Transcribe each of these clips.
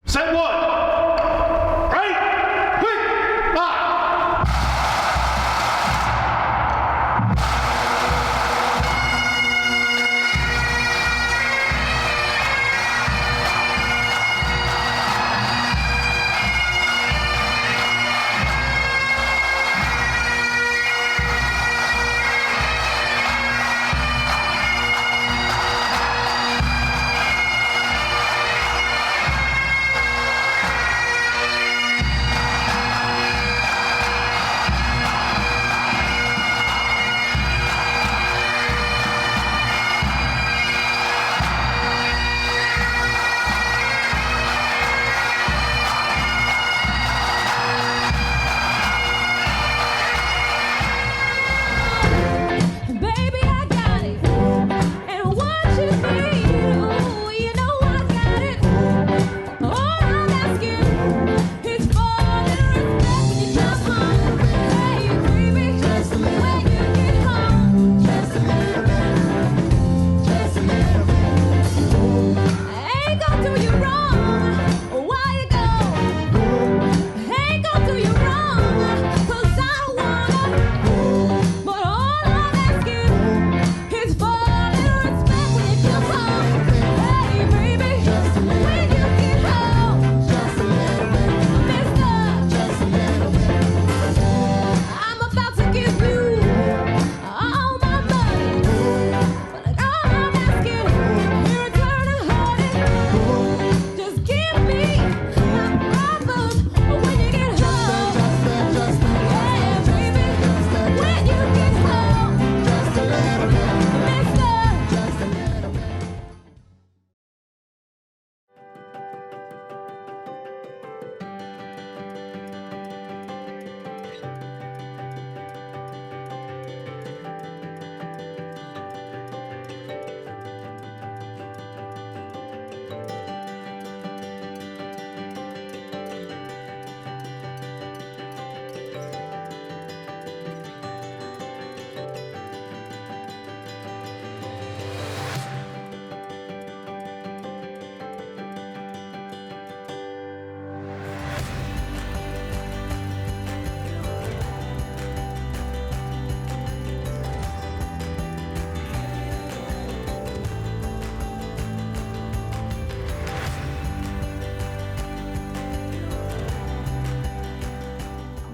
Set one. Right, quick, five.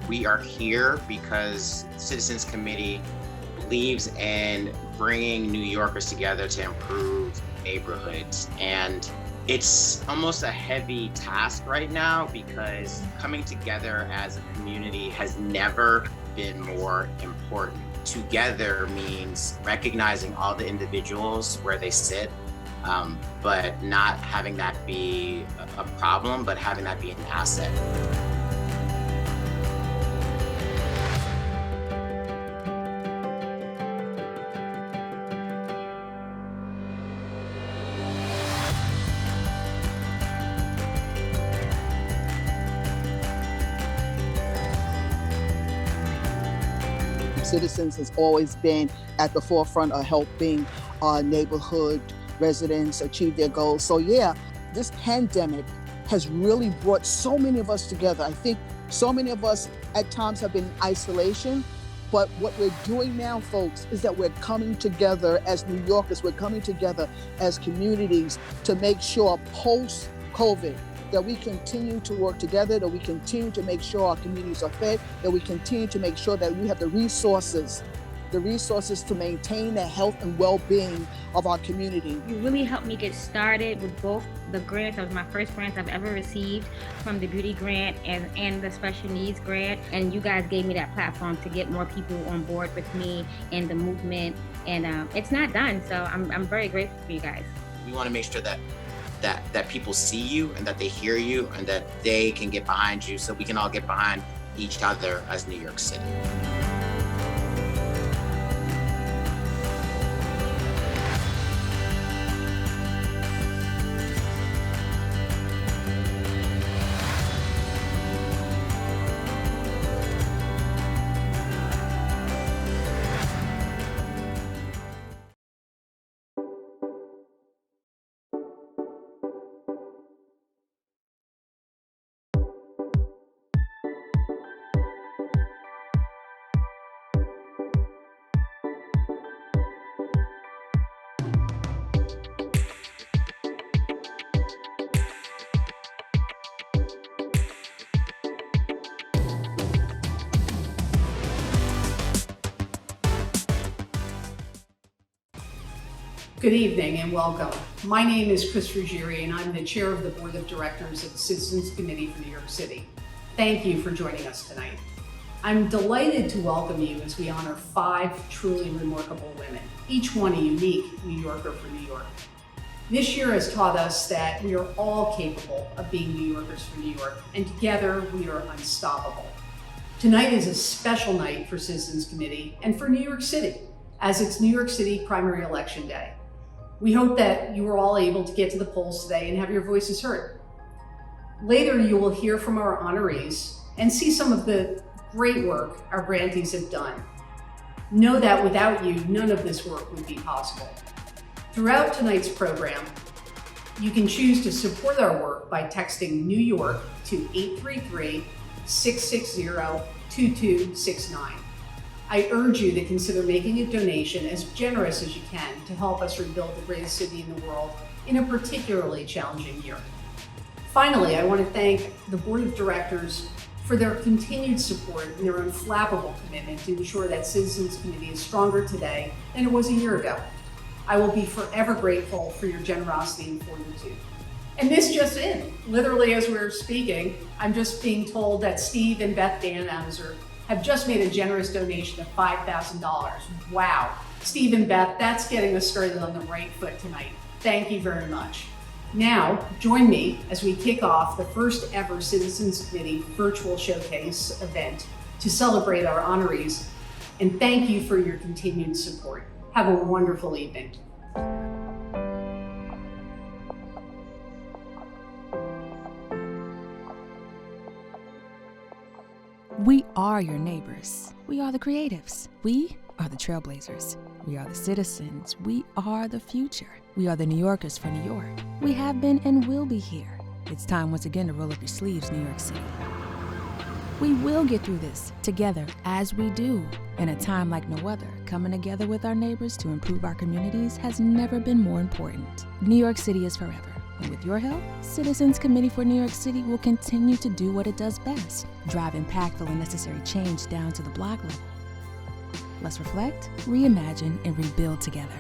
We are here because Citizens Committee believes in bringing New Yorkers together to improve neighborhoods. And it's almost a heavy task right now because coming together as a community has never been more important. Together means recognizing all the individuals where they sit, but not having that be a problem, but having that be an asset. Citizens has always been at the forefront of helping our neighborhood residents achieve their goals. So yeah, this pandemic has really brought so many of us together. I think so many of us at times have been in isolation, but what we're doing now, folks, is that we're coming together as New Yorkers, we're coming together as communities to make sure post-COVID that we continue to work together, that we continue to make sure our communities are fed, that we continue to make sure that we have the resources to maintain the health and well-being of our community. You really helped me get started with both the grants. That was my first grants I've ever received, from the beauty grant and the special needs grant. And you guys gave me that platform to get more people on board with me and the movement. And it's not done, so I'm very grateful for you guys. We want to make sure that people see you and that they hear you and that they can get behind you so we can all get behind each other as New York City. Good evening and welcome. My name is Chris Ruggieri and I'm the chair of the board of directors of the Citizens Committee for New York City. Thank you for joining us tonight. I'm delighted to welcome you as we honor 5 truly remarkable women, each one a unique New Yorker for New York. This year has taught us that we are all capable of being New Yorkers for New York, and together we are unstoppable. Tonight is a special night for Citizens Committee and for New York City, as it's New York City primary election day. We hope that you are all able to get to the polls today and have your voices heard. Later, you will hear from our honorees and see some of the great work our grantees have done. Know that without you, none of this work would be possible. Throughout tonight's program, you can choose to support our work by texting New York to 833-660-2269. I urge you to consider making a donation as generous as you can to help us rebuild the greatest city in the world in a particularly challenging year. Finally, I want to thank the board of directors for their continued support and their unflappable commitment to ensure that Citizens Committee is stronger today than it was a year ago. I will be forever grateful for your generosity and fortitude. And this just in, literally as we're speaking, I'm just being told that Steve and Beth Danhauser have just made a generous donation of $5,000. Wow. Steve and Beth, that's getting us started on the right foot tonight. Thank you very much. Now, join me as we kick off the first ever Citizens Committee virtual showcase event to celebrate our honorees, and thank you for your continued support. Have a wonderful evening. We are your neighbors. We are the creatives. We are the trailblazers. We are the citizens. We are the future. We are the New Yorkers for New York. We have been and will be here. It's time once again to roll up your sleeves, New York City. We will get through this together as we do. In a time like no other, coming together with our neighbors to improve our communities has never been more important. New York City is forever. And with your help, Citizens Committee for New York City will continue to do what it does best, drive impactful and necessary change down to the block level. Let's reflect, reimagine, and rebuild together.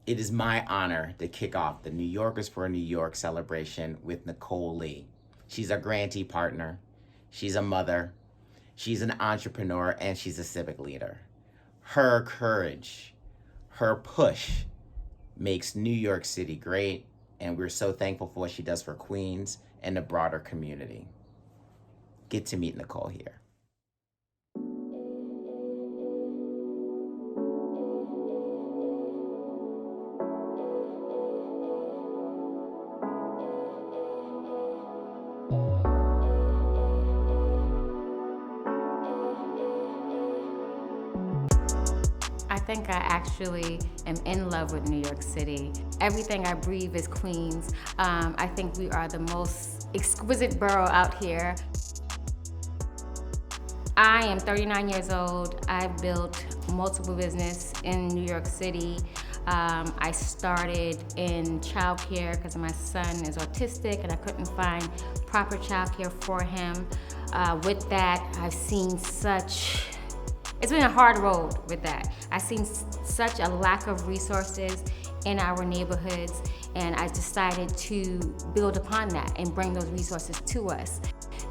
It is my honor to kick off the New Yorkers for New York celebration with Nicole Lee. She's a grantee partner, she's a mother, she's an entrepreneur, and she's a civic leader. Her courage, her push makes New York City great, and we're so thankful for what she does for Queens and the broader community. Get to meet Nicole here. I think I actually am in love with New York City. Everything I breathe is Queens. I think we are the most exquisite borough out here. I am 39 years old. I've built multiple business in New York City. I started in childcare because my son is autistic and I couldn't find proper childcare for him. With that, I've seen it's been a hard road with that. I've seen such a lack of resources in our neighborhoods, and I decided to build upon that and bring those resources to us.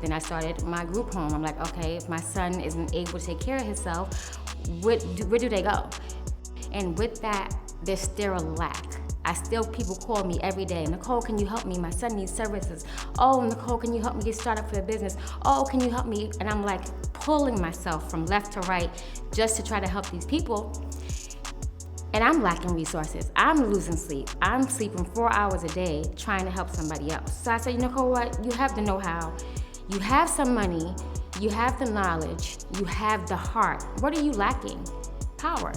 Then I started my group home. I'm like, okay, if my son isn't able to take care of himself, where do they go? And with that, there's still a lack. People call me every day. Nicole, can you help me? My son needs services. Oh, Nicole, can you help me get started for a business? Oh, can you help me? And I'm like pulling myself from left to right just to try to help these people. And I'm lacking resources. I'm losing sleep. I'm sleeping 4 hours a day trying to help somebody else. So I said, Nicole, what? You have the know-how. You have some money. You have the knowledge. You have the heart. What are you lacking? Power.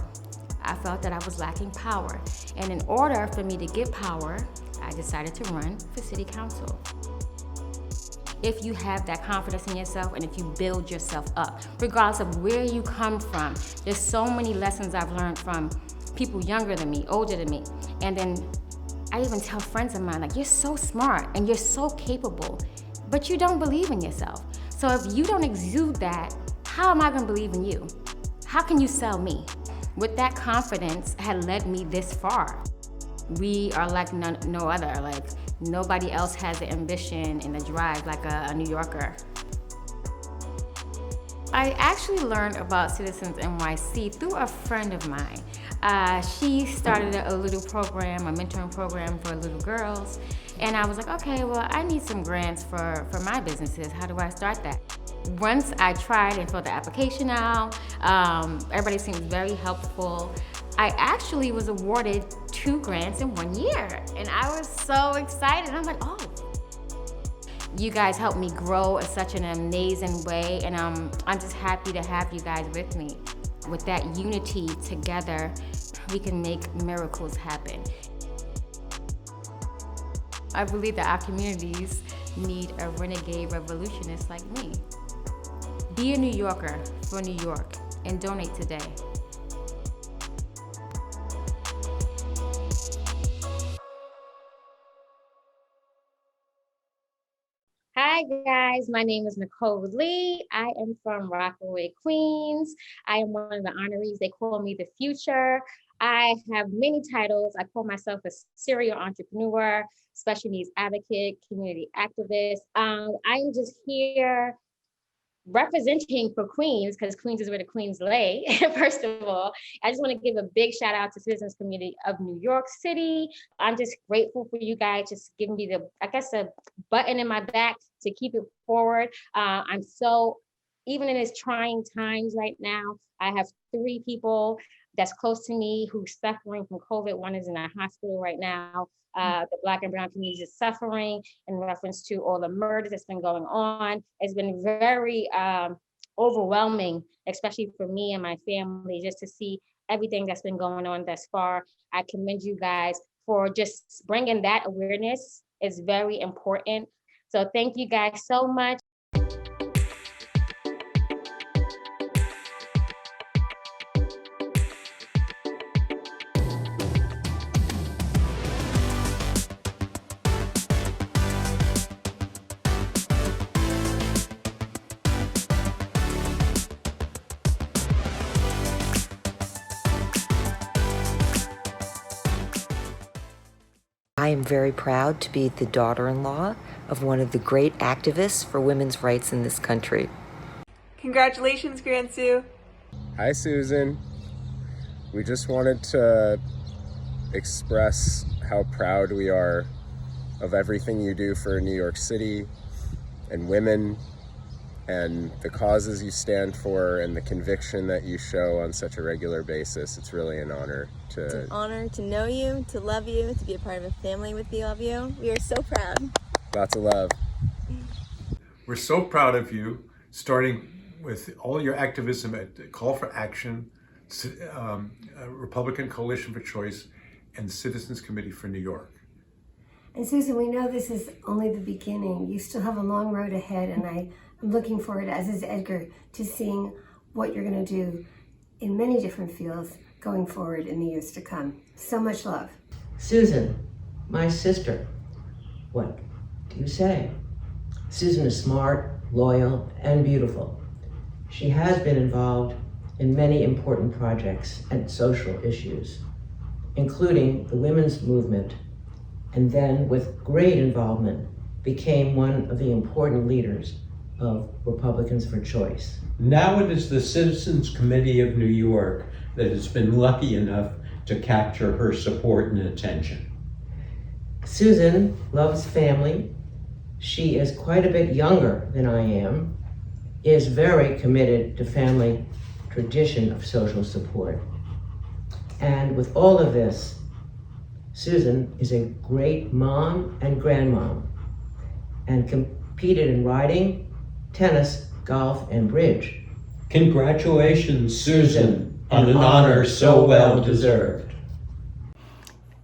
I felt that I was lacking power. And in order for me to get power, I decided to run for city council. If you have that confidence in yourself and if you build yourself up, regardless of where you come from, there's so many lessons I've learned from people younger than me, older than me. And then I even tell friends of mine, like, you're so smart and you're so capable, but you don't believe in yourself. So if you don't exude that, how am I gonna believe in you? How can you sell me? With that confidence had led me this far. We are like no other, like nobody else has the ambition and the drive like a New Yorker. I actually learned about Citizens NYC through a friend of mine. She started a little program, a mentoring program for little girls. And I was like, okay, well, I need some grants for my businesses. How do I start that? Once I tried and filled the application out, everybody seemed very helpful. I actually was awarded 2 grants in 1 year. And I was so excited. I'm like, oh. You guys helped me grow in such an amazing way, and I'm just happy to have you guys with me. With that unity together, we can make miracles happen. I believe that our communities need a renegade revolutionist like me. Be a New Yorker for New York and donate today. Hi guys, my name is Nicole Lee. I am from Rockaway, Queens. I am one of the honorees. They call me the future. I have many titles. I call myself a serial entrepreneur, special needs advocate, community activist. I'm just here representing for Queens, because Queens is where the Queens lay. First of all, I just want to give a big shout out to Citizens Community of New York City. I'm just grateful for you guys just giving me a button in my back to keep it forward. I'm so, even in these trying times right now, I have 3 people that's close to me who's suffering from COVID. One is in a hospital right now. The Black and brown community is suffering in reference to all the murders that's been going on. It's been very overwhelming, especially for me and my family, just to see everything that's been going on thus far. I commend you guys for just bringing that awareness. It's very important. So thank you guys so much. I am very proud to be the daughter-in-law of one of the great activists for women's rights in this country. Congratulations, Grand Sue. Hi, Susan. We just wanted to express how proud we are of everything you do for New York City and women, and the causes you stand for and the conviction that you show on such a regular basis. It's really an honor to... It's an honor to know you, to love you, to be a part of a family with all of you. We are so proud. Lots of love. We're so proud of you, starting with all your activism at Call for Action, Republican Coalition for Choice, and Citizens Committee for New York. And Susan, we know this is only the beginning. You still have a long road ahead, and I'm looking forward, as is Edgar, to seeing what you're going to do in many different fields going forward in the years to come. So much love. Susan, my sister, what do you say? Susan is smart, loyal, and beautiful. She has been involved in many important projects and social issues, including the women's movement, and then with great involvement became one of the important leaders of Republicans for Choice. Now it is the Citizens Committee of New York that has been lucky enough to capture her support and attention. Susan loves family. She is quite a bit younger than I am, is very committed to family tradition of social support. And with all of this, Susan is a great mom and grandmom, and competed in riding, tennis, golf, and bridge. Congratulations, Susan, on an honor so well deserved.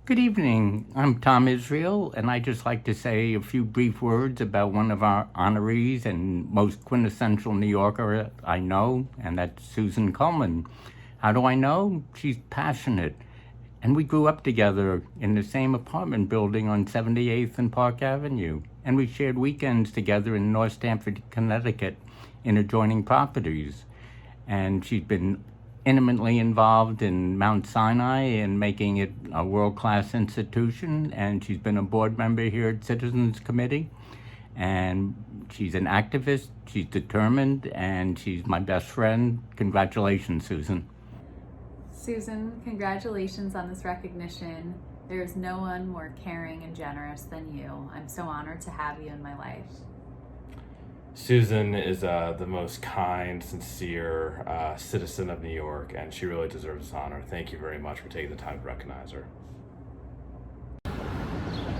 Good evening. I'm Tom Israel, and I'd just like to say a few brief words about one of our honorees and most quintessential New Yorker I know, and that's Susan Coleman. How do I know? She's passionate. And we grew up together in the same apartment building on 78th and Park Avenue. and we shared weekends together in North Stamford, Connecticut, in adjoining properties. And she's been intimately involved in Mount Sinai and making it a world-class institution, and she's been a board member here at Citizens Committee. And she's an activist, she's determined, and she's my best friend. Congratulations, Susan. Susan, congratulations on this recognition. There is no one more caring and generous than you. I'm so honored to have you in my life. Susan is the most kind, sincere citizen of New York, and she really deserves this honor. Thank you very much for taking the time to recognize her.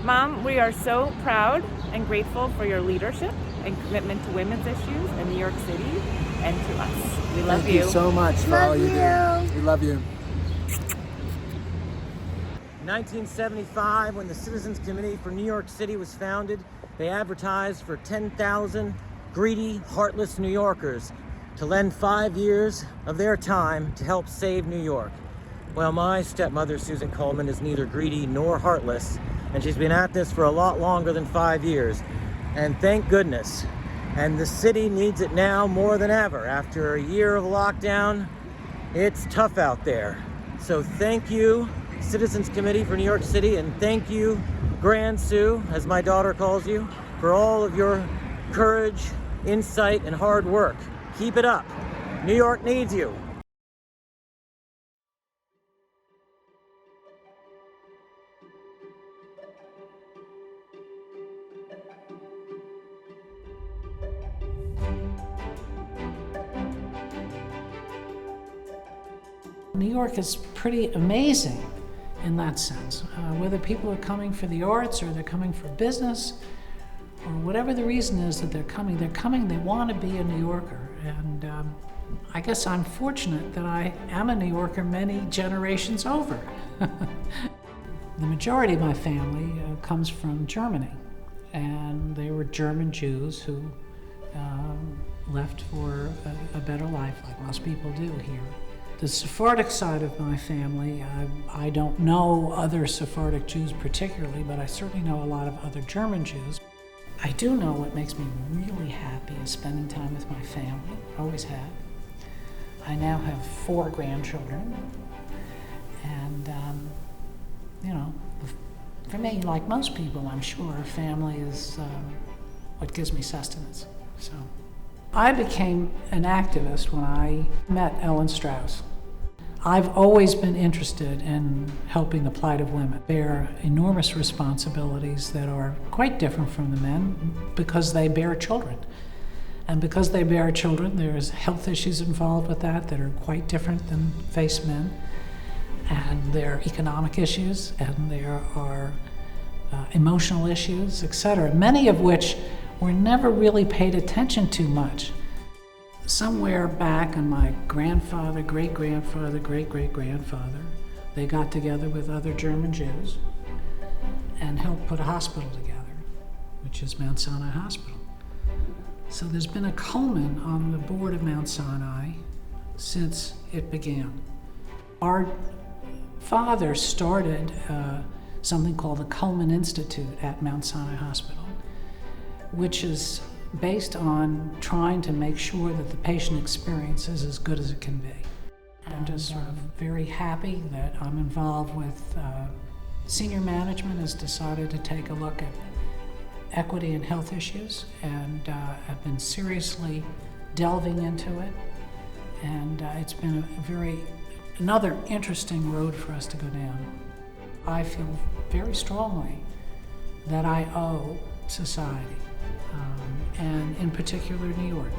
Mom, we are so proud and grateful for your leadership and commitment to women's issues in New York City and to us. We love you. Thank you so much for all you do. We love you. 1975, when the Citizens Committee for New York City was founded, they advertised for 10,000 greedy, heartless New Yorkers to lend 5 years of their time to help save New York. Well, my stepmother, Susan Coleman, is neither greedy nor heartless, and she's been at this for a lot longer than 5 years. And thank goodness. And the city needs it now more than ever. After a year of lockdown, it's tough out there. So thank you, Citizens Committee for New York City, and thank you, Grand Sue, as my daughter calls you, for all of your courage, insight, and hard work. Keep it up. New York needs you. New York is pretty amazing in that sense. Whether people are coming for the arts or they're coming for business or whatever the reason is that they're coming, they want to be a New Yorker. And I guess I'm fortunate that I am a New Yorker many generations over. The majority of my family comes from Germany, and they were German Jews who left for a better life, like most people do here. The Sephardic side of my family, I don't know other Sephardic Jews particularly, but I certainly know a lot of other German Jews. I do know what makes me really happy is spending time with my family, always have. I now have 4 grandchildren, and you know, for me, like most people, I'm sure, family is what gives me sustenance. So, I became an activist when I met Ellen Strauss. I've always been interested in helping the plight of women. They bear enormous responsibilities that are quite different from the men because they bear children. And because they bear children, there's health issues involved with that are quite different than face men. And there are economic issues, and there are emotional issues, etc., many of which were never really paid attention to much. Somewhere back in my grandfather, great-grandfather, great-great-grandfather, they got together with other German Jews and helped put a hospital together, which is Mount Sinai Hospital. So there's been a Coleman on the board of Mount Sinai since it began. Our father started something called the Coleman Institute at Mount Sinai Hospital, which is based on trying to make sure that the patient experience is as good as it can be. I'm just sort of very happy that I'm involved with senior management has decided to take a look at equity and health issues, and have been seriously delving into it. And it's been another interesting road for us to go down. I feel very strongly that I owe society, and in particular New York,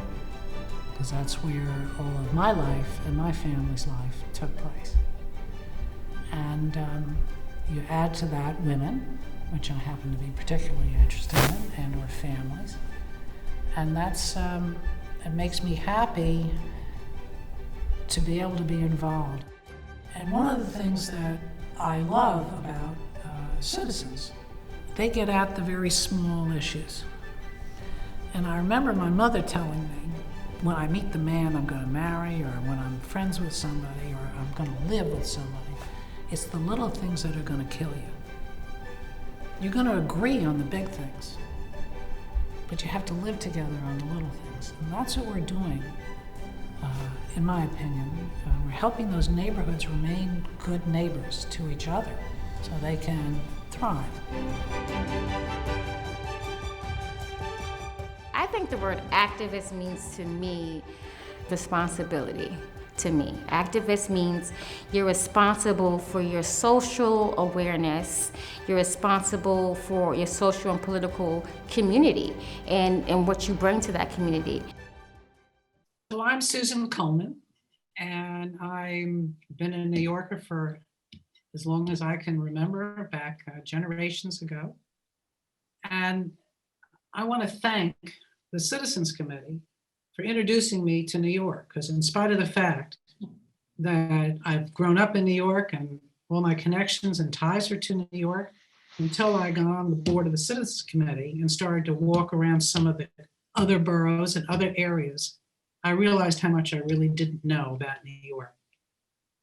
because that's where all of my life and my family's life took place. And you add to that women, which I happen to be particularly interested in, and or families. And that's, it makes me happy to be able to be involved. And one of the things that I love about citizens, they get at the very small issues. And I remember my mother telling me, when I meet the man I'm going to marry, or when I'm friends with somebody, or I'm going to live with somebody, it's the little things that are going to kill you. You're going to agree on the big things, but you have to live together on the little things. And that's what we're doing, in my opinion. We're helping those neighborhoods remain good neighbors to each other so they can thrive. I think the word activist means to me responsibility. To me, activist means you're responsible for your social awareness, you're responsible for your social and political community and what you bring to that community. So I'm Susan Coleman, and I've been a New Yorker for as long as I can remember, back generations ago. And I want to thank the Citizens Committee for introducing me to New York, because in spite of the fact that I've grown up in New York and all my connections and ties are to New York, until I got on the board of the Citizens Committee and started to walk around some of the other boroughs and other areas, I realized how much I really didn't know about New York.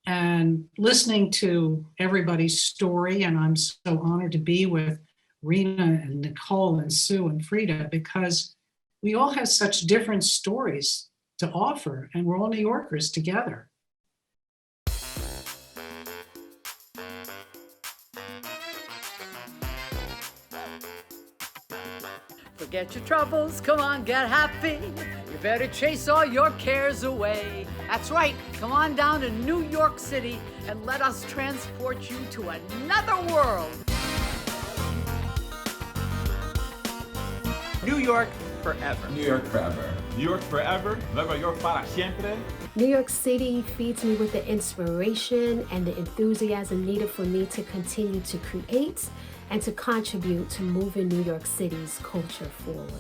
And listening to everybody's story, and I'm so honored to be with Rena and Nicole and Sue and Frida, because we all have such different stories to offer, and we're all New Yorkers together. Forget your troubles, come on, get happy. You better chase all your cares away. That's right, come on down to New York City and let us transport you to another world. New York forever. New York forever. New York forever. Nueva York para siempre. New York City feeds me with the inspiration and the enthusiasm needed for me to continue to create and to contribute to moving New York City's culture forward.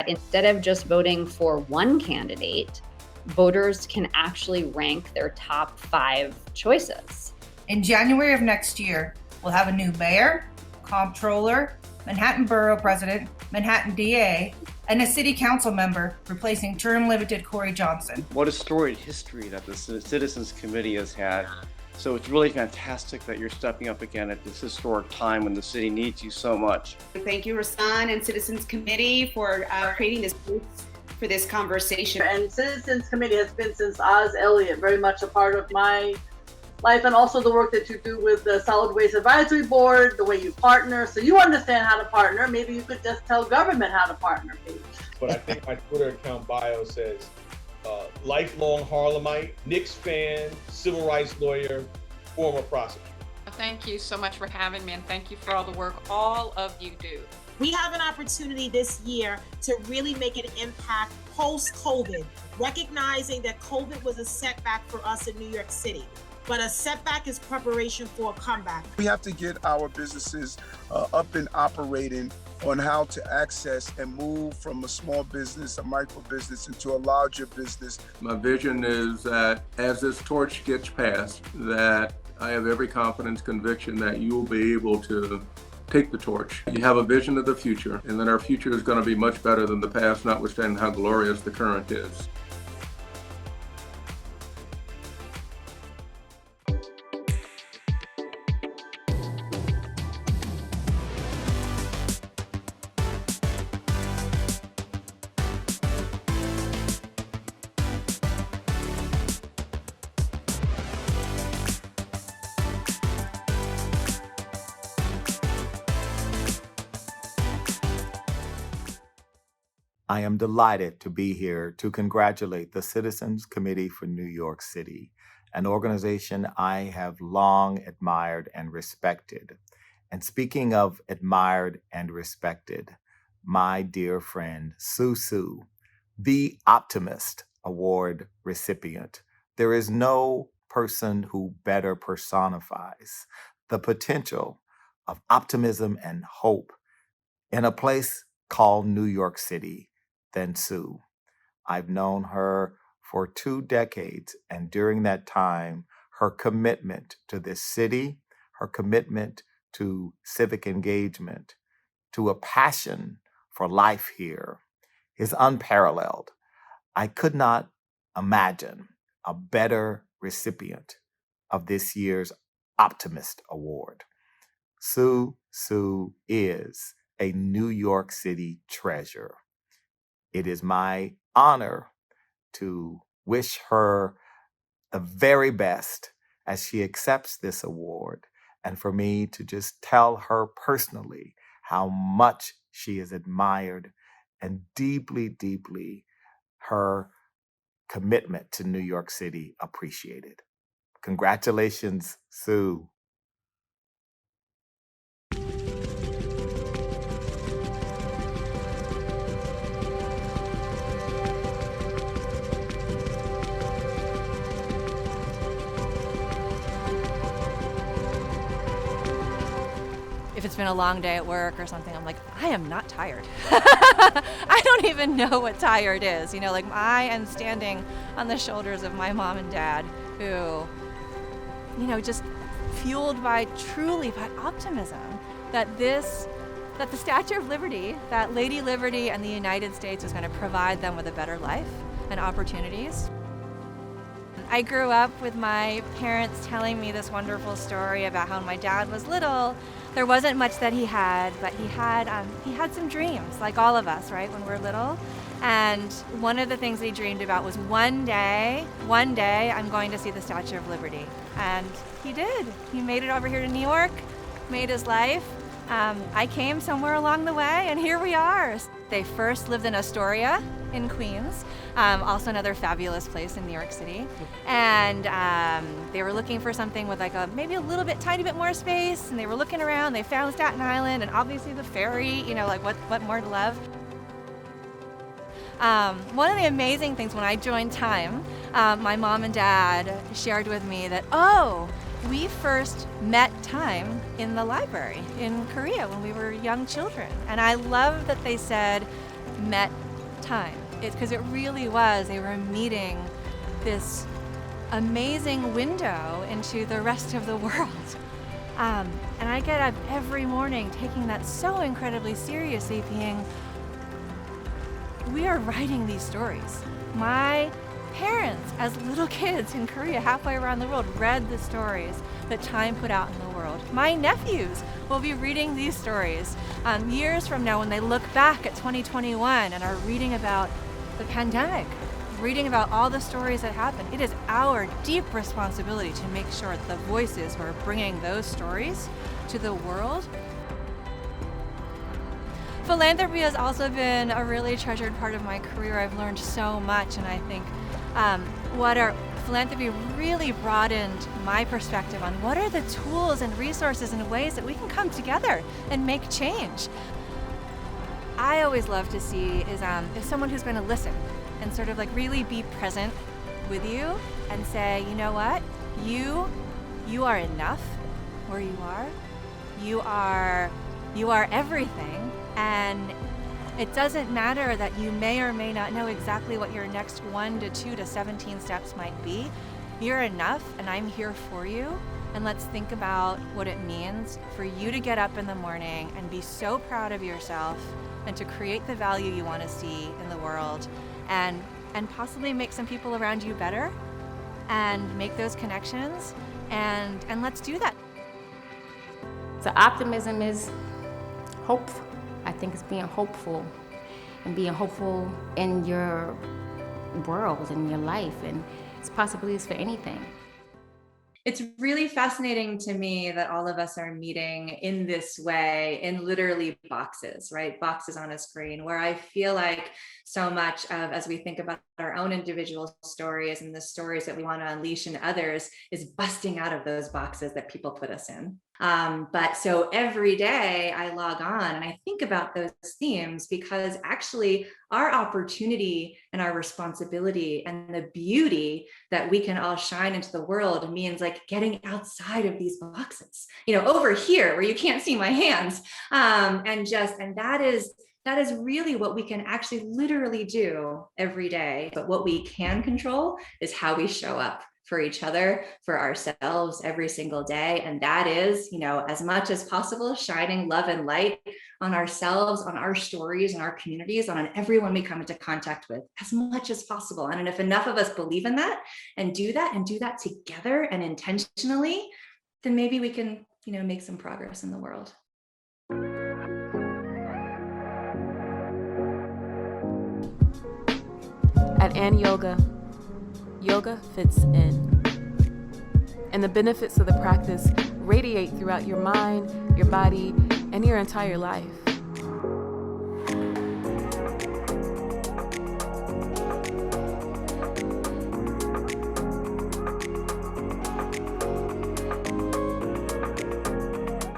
Instead of just voting for one candidate, voters can actually rank their top 5 choices. In January of next year, we'll have a new mayor, comptroller, Manhattan Borough President, Manhattan DA, and a city council member replacing term-limited Corey Johnson. What a storied history that the Citizens Committee has had. So it's really fantastic that you're stepping up again at this historic time when the city needs you so much. Thank you, Rasan and Citizens Committee, for creating this space for this conversation. And Citizens Committee has been since Oz Elliott, very much a part of my life, and also the work that you do with the Solid Waste Advisory Board, the way you partner. So you understand how to partner. Maybe you could just tell government how to partner, Paige. But I think my Twitter account bio says, lifelong Harlemite, Knicks fan, civil rights lawyer, former prosecutor. Thank you so much for having me, and thank you for all the work all of you do. We have an opportunity this year to really make an impact post-COVID, recognizing that COVID was a setback for us in New York City. But a setback is preparation for a comeback. We have to get our businesses up and operating on how to access and move from a small business, a micro business, into a larger business. My vision is that as this torch gets passed, that I have every confidence, conviction that you will be able to take the torch. You have a vision of the future, and that our future is going to be much better than the past, notwithstanding how glorious the current is. I am delighted to be here to congratulate the Citizens Committee for New York City, an organization I have long admired and respected. And speaking of admired and respected, my dear friend Sue, the Optimist Award recipient. There is no person who better personifies the potential of optimism and hope in a place called New York City than Sue. I've known her for 2 decades, and during that time, her commitment to this city, her commitment to civic engagement, to a passion for life here is unparalleled. I could not imagine a better recipient of this year's Optimist Award. Sue is a New York City treasure. It is my honor to wish her the very best as she accepts this award, and for me to just tell her personally how much she is admired and deeply, deeply her commitment to New York City appreciated. Congratulations, Sue. If it's been a long day at work or something, I'm like, I am not tired. I don't even know what tired is. You know, like I am standing on the shoulders of my mom and dad who, you know, just fueled by truly by optimism that the Statue of Liberty, that Lady Liberty and the United States is going to provide them with a better life and opportunities. I grew up with my parents telling me this wonderful story about how when my dad was little, there wasn't much that he had, but he had some dreams, like all of us, right, when we're little. And one of the things that he dreamed about was one day, I'm going to see the Statue of Liberty. And he did. He made it over here to New York, made his life. I came somewhere along the way, and here we are. They first lived in Astoria in Queens, also another fabulous place in New York City. And they were looking for something with like maybe a little bit, tiny bit more space. And they were looking around, they found Staten Island and obviously the ferry, you know, like what more to love? One of the amazing things when I joined Time, my mom and dad shared with me that, we first met Time in the library in Korea when we were young children. And I love that they said, met Time. It's because it really was, they were meeting this amazing window into the rest of the world. And I get up every morning taking that so incredibly seriously, being, we are writing these stories. My parents, as little kids in Korea, halfway around the world, read the stories that Time put out in the world. My nephews will be reading these stories years from now when they look back at 2021 and are reading about the pandemic, reading about all the stories that happened. It is our deep responsibility to make sure that the voices who are bringing those stories to the world. Philanthropy has also been a really treasured part of my career. I've learned so much, and I think philanthropy really broadened my perspective on what are the tools and resources and ways that we can come together and make change. I always love to see is someone who's going to listen and sort of like really be present with you and say, you know what, you are enough where you are. You are everything, and it doesn't matter that you may or may not know exactly what your next 1 to 2 to 17 steps might be. You're enough, and I'm here for you. And let's think about what it means for you to get up in the morning and be so proud of yourself and to create the value you want to see in the world, and possibly make some people around you better and make those connections, and let's do that. So optimism is hope. I think it's being hopeful and being hopeful in your world, in your life, and it's possibilities for anything. It's really fascinating to me that all of us are meeting in this way, in literally boxes, right? Boxes on a screen, where I feel like so much of, as we think about our own individual stories and the stories that we want to unleash in others, is busting out of those boxes that people put us in. But so every day I log on and I think about those themes, because actually our opportunity and our responsibility and the beauty that we can all shine into the world means like getting outside of these boxes, you know, over here where you can't see my hands. And that is really what we can actually literally do every day. But what we can control is how we show up for each other, for ourselves every single day. And that is, you know, as much as possible, shining love and light on ourselves, on our stories, on our communities, on everyone we come into contact with, as much as possible. And if enough of us believe in that and do that together and intentionally, then maybe we can, you know, make some progress in the world. that and yoga, yoga fits in. And the benefits of the practice radiate throughout your mind, your body, and your entire life.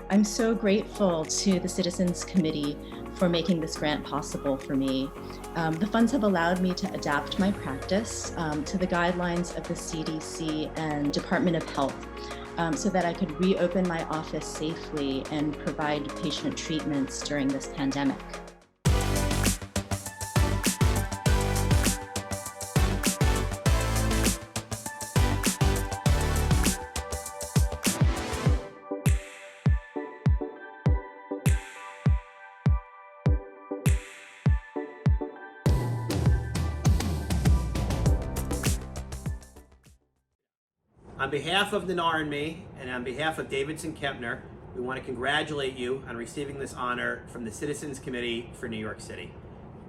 I'm so grateful to the Citizens Committee for making this grant possible for me. The funds have allowed me to adapt my practice to the guidelines of the CDC and Department of Health so that I could reopen my office safely and provide patient treatments during this pandemic. On behalf of Nanar and me, and on behalf of Davidson Kempner, we want to congratulate you on receiving this honor from the Citizens Committee for New York City.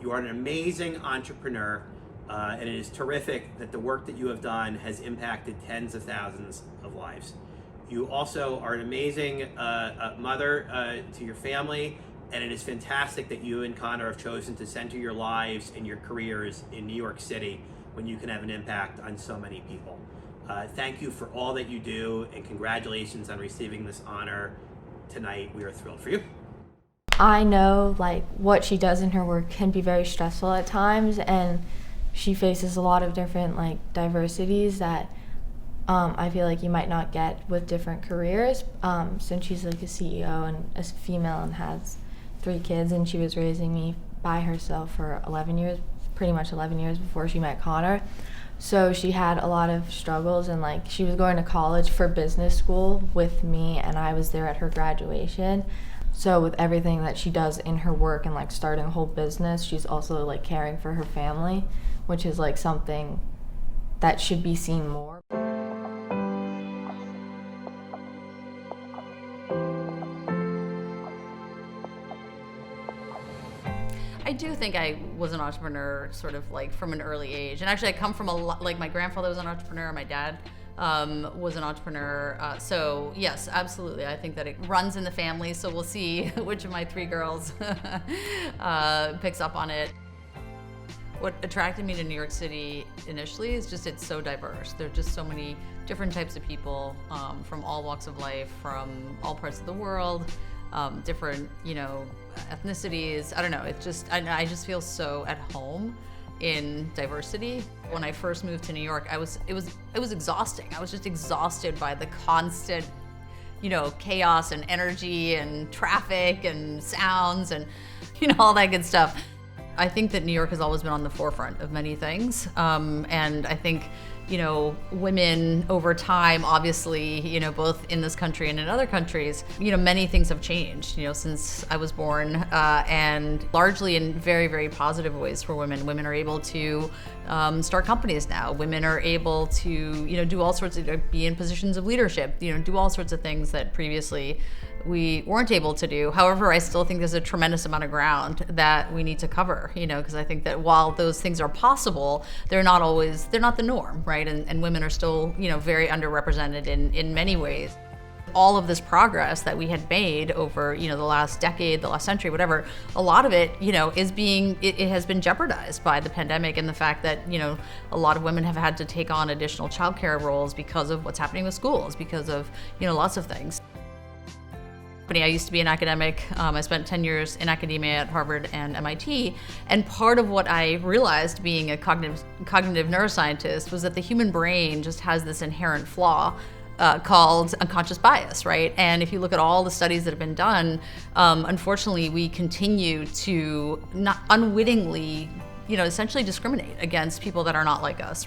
You are an amazing entrepreneur, and it is terrific that the work that you have done has impacted tens of thousands of lives. You also are an amazing mother to your family, and it is fantastic that you and Connor have chosen to center your lives and your careers in New York City when you can have an impact on so many people. Thank you for all that you do, and congratulations on receiving this honor tonight. We are thrilled for you. I know like what she does in her work can be very stressful at times, and she faces a lot of different like diversities that I feel like you might not get with different careers. Since she's like a CEO and a female and has 3 kids, and she was raising me by herself for 11 years, pretty much 11 years before she met Connor. So she had a lot of struggles, and like she was going to college for business school with me, and I was there at her graduation. So with everything that she does in her work and like starting a whole business, she's also like caring for her family, which is like something that should be seen more. I do think I was an entrepreneur sort of like from an early age. And actually I come from like my grandfather was an entrepreneur, my dad was an entrepreneur. So yes, absolutely. I think that it runs in the family. So we'll see which of my 3 girls picks up on it. What attracted me to New York City initially is just it's so diverse. There are just so many different types of people from all walks of life, from all parts of the world. Different, you know, ethnicities. I don't know. It's just I just feel so at home in diversity. When I first moved to New York, it was exhausting. I was just exhausted by the constant, you know, chaos and energy and traffic and sounds and, you know, all that good stuff. I think that New York has always been on the forefront of many things, and I think, you know, women over time, obviously, you know, both in this country and in other countries, you know, many things have changed, you know, since I was born, and largely in very, very positive ways for women. Women are able to start companies now. Women are able to, you know, do all sorts of, be in positions of leadership, you know, do all sorts of things that previously we weren't able to do. However, I still think there's a tremendous amount of ground that we need to cover, you know, because I think that while those things are possible, they're not the norm, right? And women are still, you know, very underrepresented in many ways. All of this progress that we had made over, you know, the last decade, the last century, whatever, a lot of it, you know, it has been jeopardized by the pandemic and the fact that, you know, a lot of women have had to take on additional childcare roles because of what's happening with schools, because of, you know, lots of things. I used to be an academic. I spent 10 years in academia at Harvard and MIT. And part of what I realized being a cognitive neuroscientist was that the human brain just has this inherent flaw called unconscious bias, right? And if you look at all the studies that have been done, unfortunately, we continue to not unwittingly, you know, essentially discriminate against people that are not like us.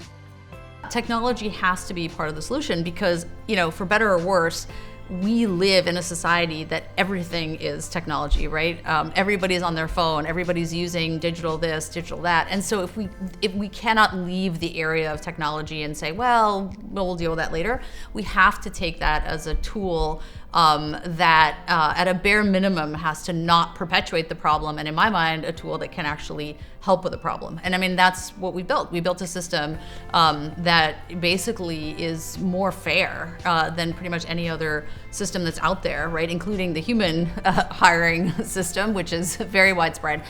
Technology has to be part of the solution because, you know, for better or worse, we live in a society that everything is technology, right? Everybody's on their phone, everybody's using digital this, digital that. And so if we cannot leave the area of technology and say, well, we'll deal with that later, we have to take that as a tool that at a bare minimum has to not perpetuate the problem, and in my mind, a tool that can actually help with the problem. And I mean, that's what we built. We built a system that basically is more fair than pretty much any other system that's out there, right? Including the human hiring system, which is very widespread.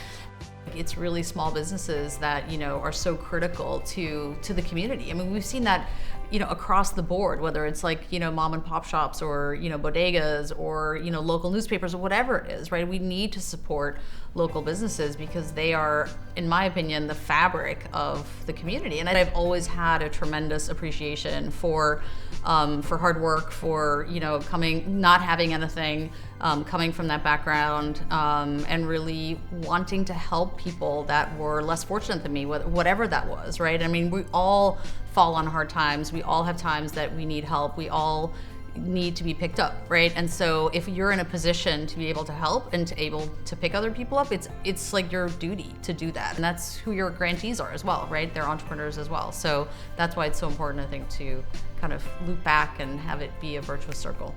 It's really small businesses that, you know, are so critical to the community. I mean, we've seen that, you know, across the board, whether it's like, you know, mom and pop shops or, you know, bodegas or, you know, local newspapers or whatever it is, right? We need to support local businesses because they are, in my opinion, the fabric of the community. And I've always had a tremendous appreciation for hard work, for, you know, not having anything, coming from that background, and really wanting to help people that were less fortunate than me, whatever that was, right? I mean, we all fall on hard times. We all have times that we need help. We all need to be picked up, right? And so if you're in a position to be able to help and to able to pick other people up, it's like your duty to do that. And that's who your grantees are as well, right? They're entrepreneurs as well. So that's why it's so important, I think, to kind of loop back and have it be a virtuous circle.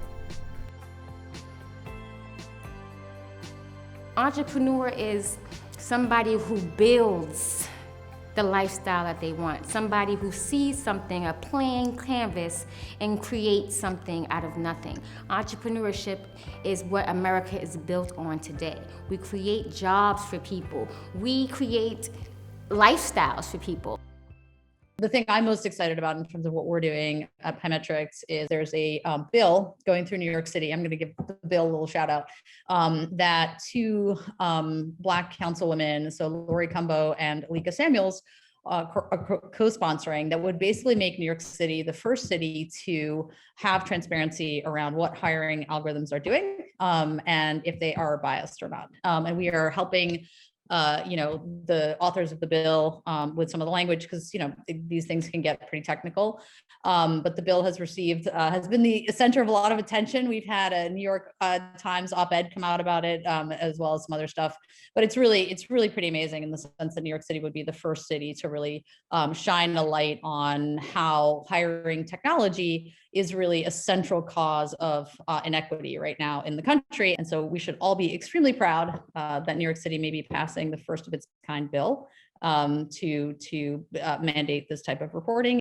Entrepreneur is somebody who builds the lifestyle that they want, somebody who sees something, a plain canvas, and creates something out of nothing. Entrepreneurship is what America is built on today. We create jobs for people. We create lifestyles for people. The thing I'm most excited about in terms of what we're doing at Pymetrics is there's a bill going through New York City. I'm going to give the bill a little shout out, that two Black councilwomen, so Lori Cumbo and Alika Samuels, are co-sponsoring, that would basically make New York City the first city to have transparency around what hiring algorithms are doing, and if they are biased or not. And we are helping you know, the authors of the bill with some of the language, because, you know, these things can get pretty technical. But the bill has been the center of a lot of attention. We've had a New York Times op-ed come out about it, as well as some other stuff. But it's really pretty amazing in the sense that New York City would be the first city to really shine a light on how hiring technology is really a central cause of inequity right now in the country. And so we should all be extremely proud that New York City may be passing the first of its kind bill to mandate this type of reporting.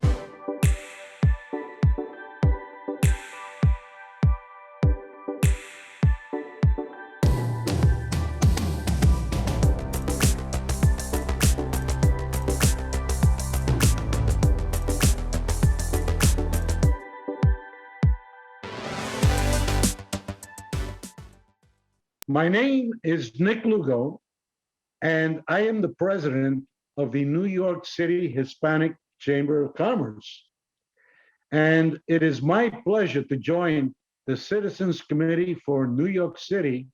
My name is Nick Lugo, and I am the president of the New York City Hispanic Chamber of Commerce. And it is my pleasure to join the Citizens Committee for New York City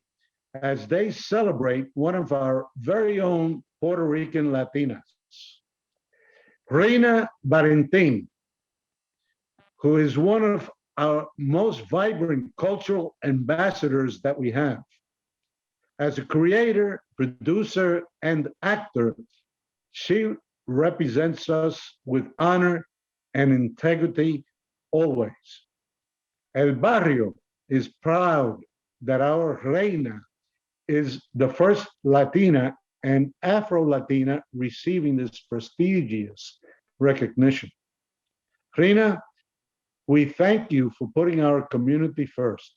as they celebrate one of our very own Puerto Rican Latinas, Reina Valentin, who is one of our most vibrant cultural ambassadors that we have. As a creator, producer, and actor, she represents us with honor and integrity always. El Barrio is proud that our Reina is the first Latina and Afro-Latina receiving this prestigious recognition. Reina, we thank you for putting our community first.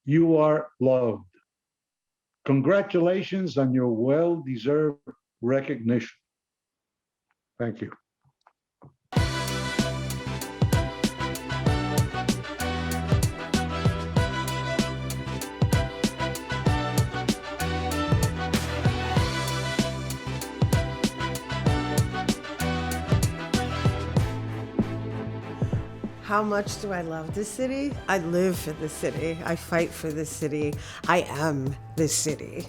You are loved. Congratulations on your well-deserved recognition. Thank you. How much do I love this city? I live for this city. I fight for this city. I am this city.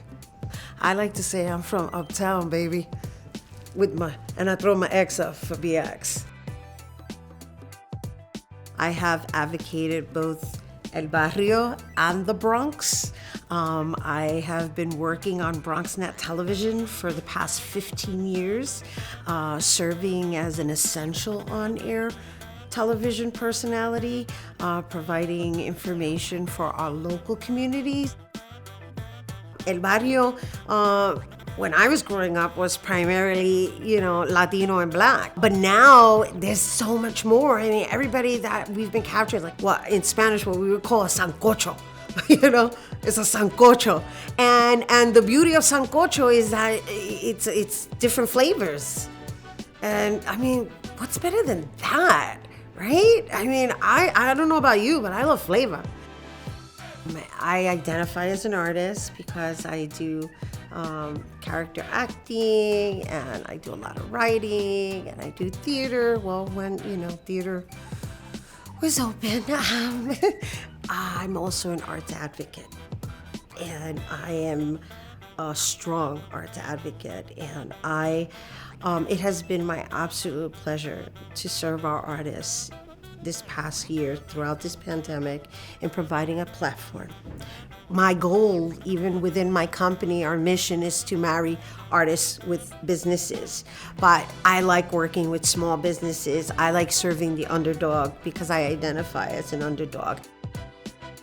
I like to say I'm from uptown, baby, and I throw my X up for BX. I have advocated both El Barrio and the Bronx. I have been working on BronxNet Television for the past 15 years, serving as an essential on-air television personality, providing information for our local communities. El Barrio, when I was growing up, was primarily, Latino and Black. But now there's so much more. I mean, everybody that we've been capturing, like what in Spanish, what we would call a sancocho. It's a sancocho. And the beauty of sancocho is that it's different flavors. And I mean, what's better than that, right? I mean, I don't know about you, but I love flavor. I identify as an artist because I do character acting, and I do a lot of writing, and I do theater. Well, when, theater was open. I'm also an arts advocate, and I am a strong arts advocate, and it has been my absolute pleasure to serve our artists this past year throughout this pandemic in providing a platform. My goal, even within my company, our mission is to marry artists with businesses. But I like working with small businesses. I like serving the underdog because I identify as an underdog.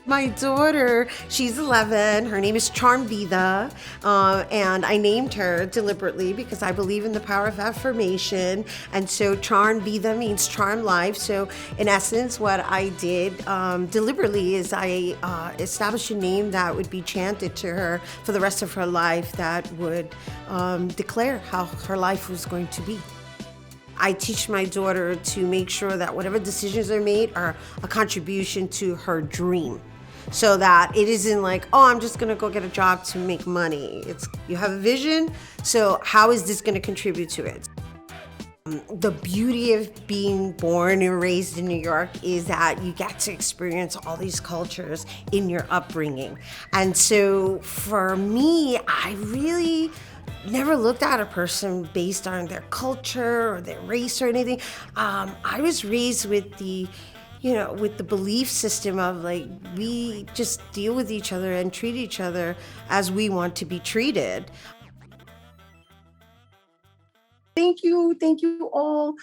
My daughter, she's 11, her name is Charm Vida, and I named her deliberately because I believe in the power of affirmation, and so Charm Vida means charm life. So in essence, what I did deliberately is I established a name that would be chanted to her for the rest of her life that would declare how her life was going to be. I teach my daughter to make sure that whatever decisions are made are a contribution to her dream. So that it isn't like, oh, I'm just gonna go get a job to make money. It's, you have a vision, so how is this gonna contribute to it? The beauty of being born and raised in New York is that you get to experience all these cultures in your upbringing. And so for me, I really never looked at a person based on their culture or their race or anything. I was raised with the belief system of like, we just deal with each other and treat each other as we want to be treated. Thank you all.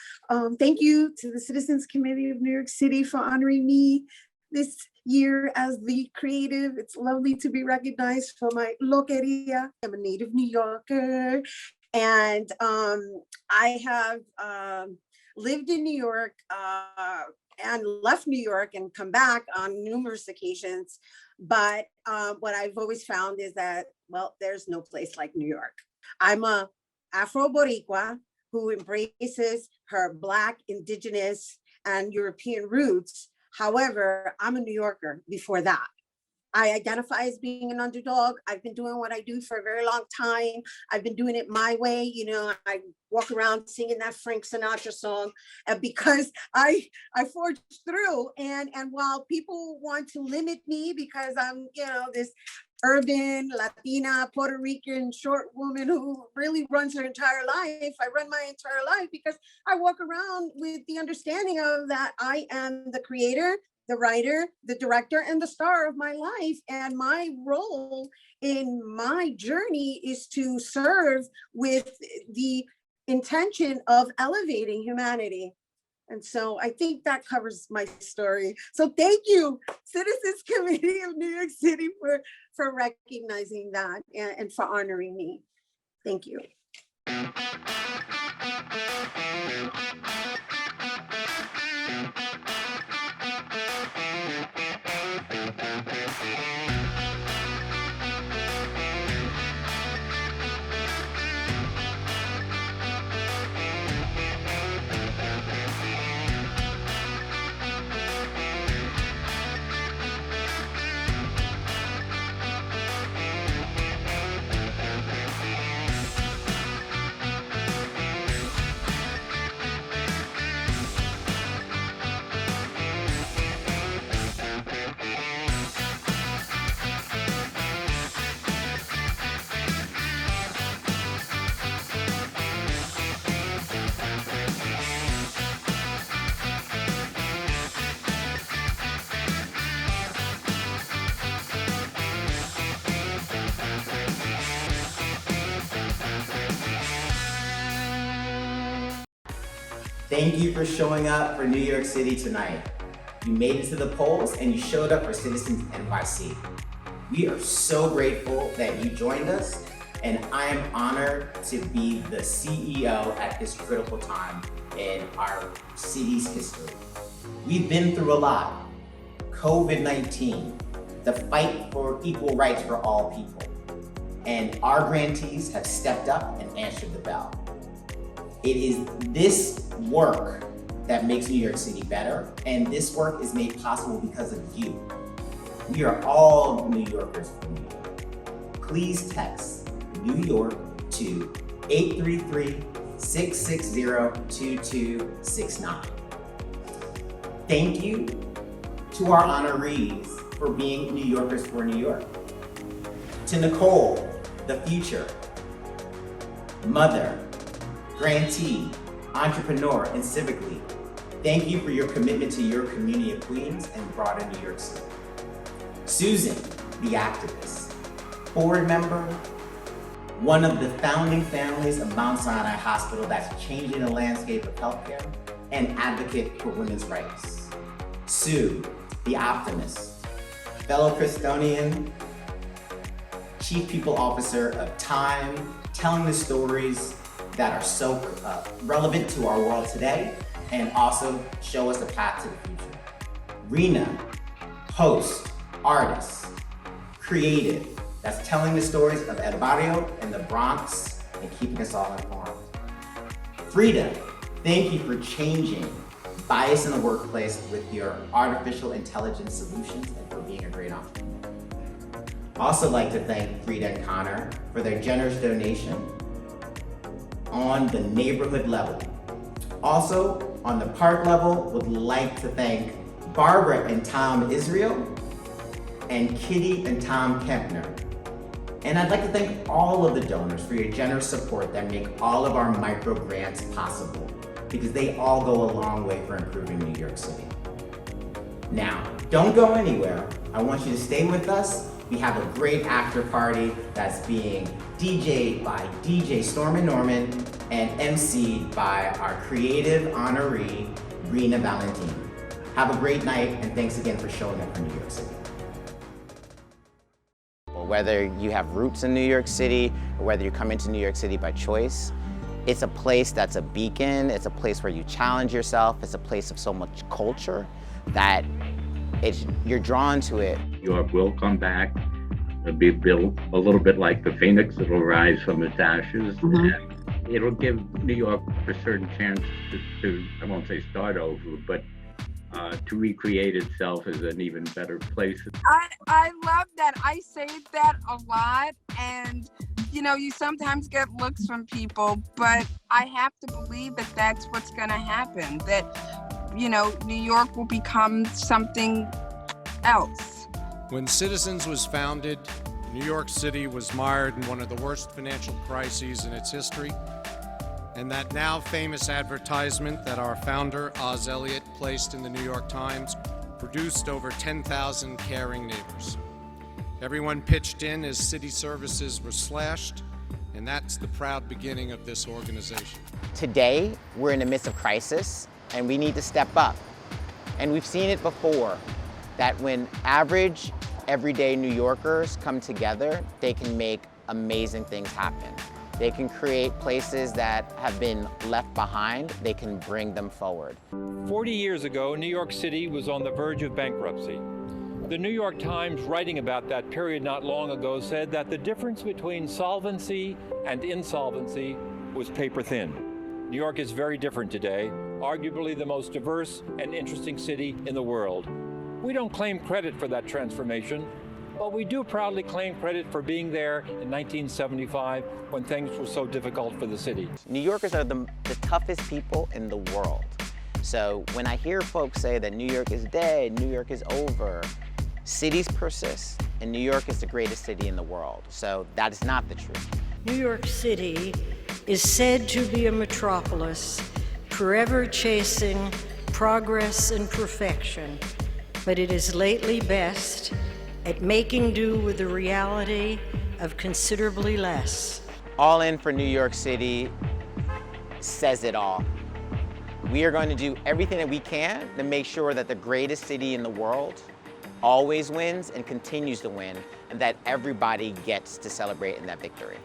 Thank you to the Citizens Committee of New York City for honoring me this year as the creative. It's lovely to be recognized for my loqueria. I'm a native New Yorker, and I have lived in New York and left New York and come back on numerous occasions. But what I've always found is that, well, there's no place like New York. I'm a Afro-Boricua who embraces her Black, Indigenous, and European roots. However, I'm a New Yorker before that. I identify as being an underdog. I've been doing what I do for a very long time. I've been doing it my way. I walk around singing that Frank Sinatra song because I forged through. And while people want to limit me because I'm, this urban, Latina, Puerto Rican, short woman who really runs her entire life, I run my entire life because I walk around with the understanding of that I am the creator, the writer, the director, and the star of my life. And my role in my journey is to serve with the intention of elevating humanity. And so I think that covers my story. So thank you, Citizens Committee of New York City, for recognizing that and for honoring me. Thank you. Thank you for showing up for New York City tonight. You made it to the polls and you showed up for Citizens NYC. We are so grateful that you joined us, and I am honored to be the CEO at this critical time in our city's history. We've been through a lot. COVID-19, the fight for equal rights for all people, and our grantees have stepped up and answered the bell. It is this work that makes New York City better, and this work is made possible because of you. We are all New Yorkers from New York. Please text New York to 833-660-2269. Thank you to our honorees for being New Yorkers for New York. To Nicole, the future, mother, grantee, entrepreneur, and civic leader. Thank you for your commitment to your community of Queens and broader New York City. Susan, the activist, board member, one of the founding families of Mount Sinai Hospital that's changing the landscape of healthcare, and advocate for women's rights. Sue, the optimist, fellow Christonian, Chief People Officer of Time, telling the stories that are so relevant to our world today and also show us a path to the future. Rena, host, artist, creative, that's telling the stories of El Barrio and the Bronx and keeping us all informed. Frida, thank you for changing bias in the workplace with your artificial intelligence solutions and for being a great entrepreneur. Also like to thank Frida and Connor for their generous donation on the neighborhood level. Also, on the park level, would like to thank Barbara and Tom Israel and Kitty and Tom Kempner. And I'd like to thank all of the donors for your generous support that make all of our micro grants possible, because they all go a long way for improving New York City. Now, don't go anywhere. I want you to stay with us. We have a great after party that's being DJ'd by DJ Storm and Norman and MC'd by our creative honoree, Rena Valentine. Have a great night, and thanks again for showing up for New York City. Whether you have roots in New York City or whether you come into New York City by choice, it's a place that's a beacon. It's a place where you challenge yourself. It's a place of so much culture that you're drawn to it. New York will come back. It'll be built a little bit like the phoenix. It'll rise from its ashes. And it'll give New York a certain chance to I won't say start over, but to recreate itself as an even better place. I love that. I say that a lot, and you know, you sometimes get looks from people, but I have to believe that that's what's going to happen, that, you know, New York will become something else. When Citizens was founded, New York City was mired in one of the worst financial crises in its history. And that now famous advertisement that our founder, Oz Elliott, placed in the New York Times produced over 10,000 caring neighbors. Everyone pitched in as city services were slashed, and that's the proud beginning of this organization. Today, we're in the midst of crisis, and we need to step up. And we've seen it before, that when average, everyday New Yorkers come together, they can make amazing things happen. They can create places that have been left behind. They can bring them forward. 40 years ago, New York City was on the verge of bankruptcy. The New York Times, writing about that period not long ago, said that the difference between solvency and insolvency was paper thin. New York is very different today, arguably the most diverse and interesting city in the world. We don't claim credit for that transformation, but we do proudly claim credit for being there in 1975 when things were so difficult for the city. New Yorkers are the toughest people in the world. So when I hear folks say that New York is dead, New York is over, cities persist, and New York is the greatest city in the world. So that is not the truth. New York City is said to be a metropolis, forever chasing progress and perfection, but it is lately best at making do with the reality of considerably less. All In for New York City says it all. We are going to do everything that we can to make sure that the greatest city in the world always wins and continues to win, and that everybody gets to celebrate in that victory.